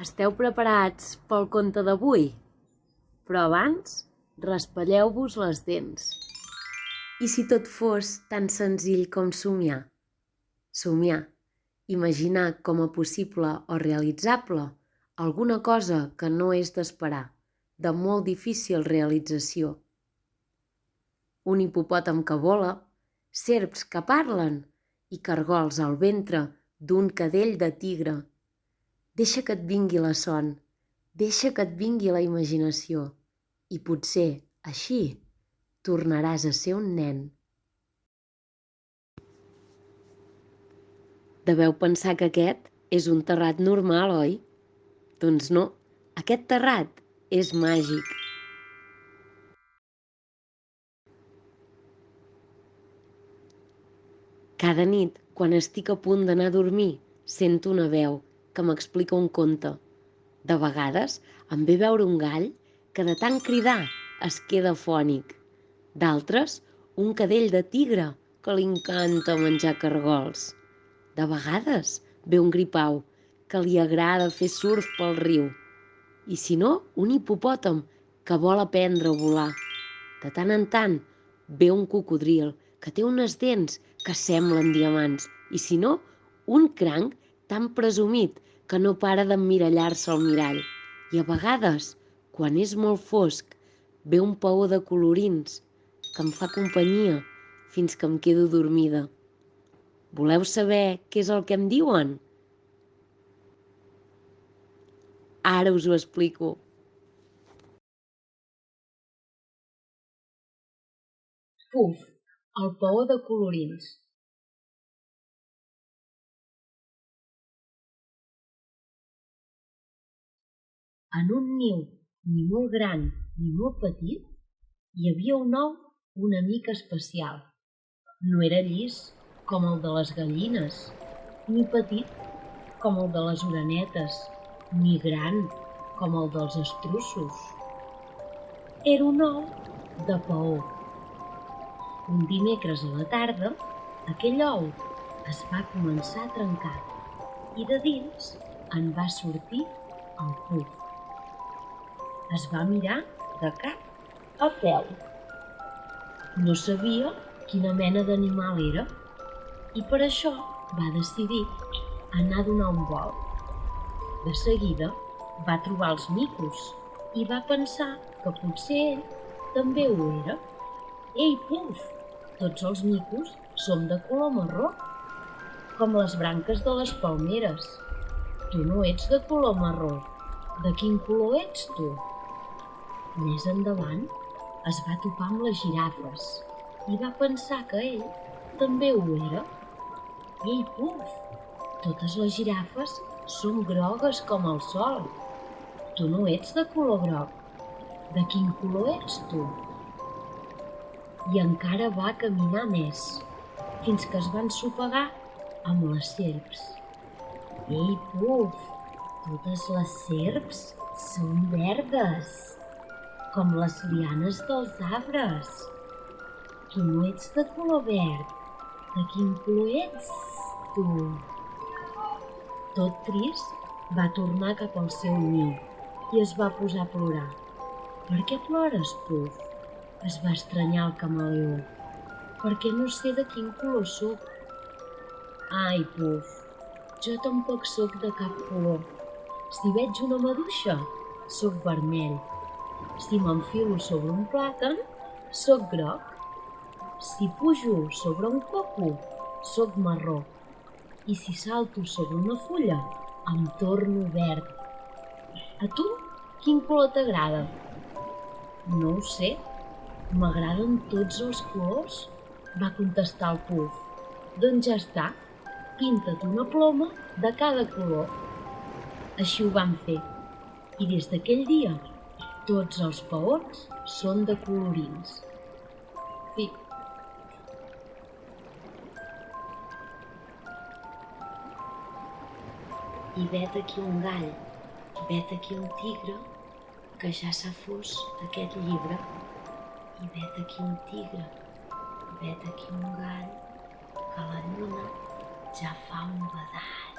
Esteu preparats pel conte d'avui? Però abans, raspalleu-vos les dents. I si tot fos tan senzill com somiar? Somiar, imaginar com a possible o realitzable alguna cosa que no és d'esperar, de molt difícil realització. Un hipopòtam que vola, serps que parlen i cargols al ventre d'un cadell de tigre. Deixa que et vingui la son, deixa que et vingui la imaginació i potser, així, tornaràs a ser un nen. Deveu pensar que aquest és un terrat normal, oi? Doncs no, aquest terrat és màgic. Cada nit, quan estic a punt d'anar a dormir, sento una veu que m'explica un conte. De vegades em ve veure un gall que de tant cridar es queda afònic. D'altres, un cadell de tigre que li encanta menjar cargols. De vegades ve un gripau que li agrada fer surf pel riu. I si no, un hipopòtam que vol aprendre a volar. De tant en tant ve un cocodril que té unes dents que semblen diamants. I si no, un cranc tan presumit que no para d'emmirallar-se al mirall. I a vegades, quan és molt fosc, ve un paó de colorins que em fa companyia fins que em quedo dormida. Voleu saber què és el que em diuen? Ara us ho explico. Puf, el paó de colorins. En un niu ni molt gran ni molt petit hi havia un ou una mica especial. No era llis com el de les gallines, ni petit com el de les orenetes, ni gran com el dels estruços. Era un ou de paó. Un dimecres a la tarda, aquell ou es va començar a trencar i de dins en va sortir el Puf. Es va mirar de cap a peu. No sabia quina mena d'animal era i per això va decidir anar a donar un volt. De seguida va trobar els micos i va pensar que potser ell també ho era. Ei, Puf, tots els micos som de color marró, com les branques de les palmeres. Tu no ets de color marró. De quin color ets tu? Més endavant es va topar amb les girafes i va pensar que ell també ho era. Ei, Puf, totes les girafes són grogues com el sol. Tu no ets de color groc. De quin color ets tu? I encara va caminar més, fins que es van sopegar amb les serps. Ei, Puf, totes les serps són verdes, com les lianes dels arbres. Tu no ets de color verd. De quin color ets tu? Tot trist, va tornar cap al seu niu i es va posar a plorar. Per què plores, Puf? Es va estranyar el camaleó. Perquè no sé de quin color sóc. Ai, Puf, jo tampoc sóc de cap color. Si veig una maduixa, sóc vermell. Si m'enfilo sobre un plàtan, sóc groc. Si pujo sobre un coco, sóc marró. I si salto sobre una fulla, em torno verd. A tu, quin color t'agrada? No ho sé. M'agraden tots els colors, va contestar el Puf. Doncs ja està, pinta't una ploma de cada color. Així ho van fer. I des d'aquell dia, tots els paons són de colorins. Fi. I vet aquí un gall, vet aquí un tigre, que ja s'ha fos aquest llibre. I vet aquí un tigre, vet aquí un gall, que la lluna ja fa un badall.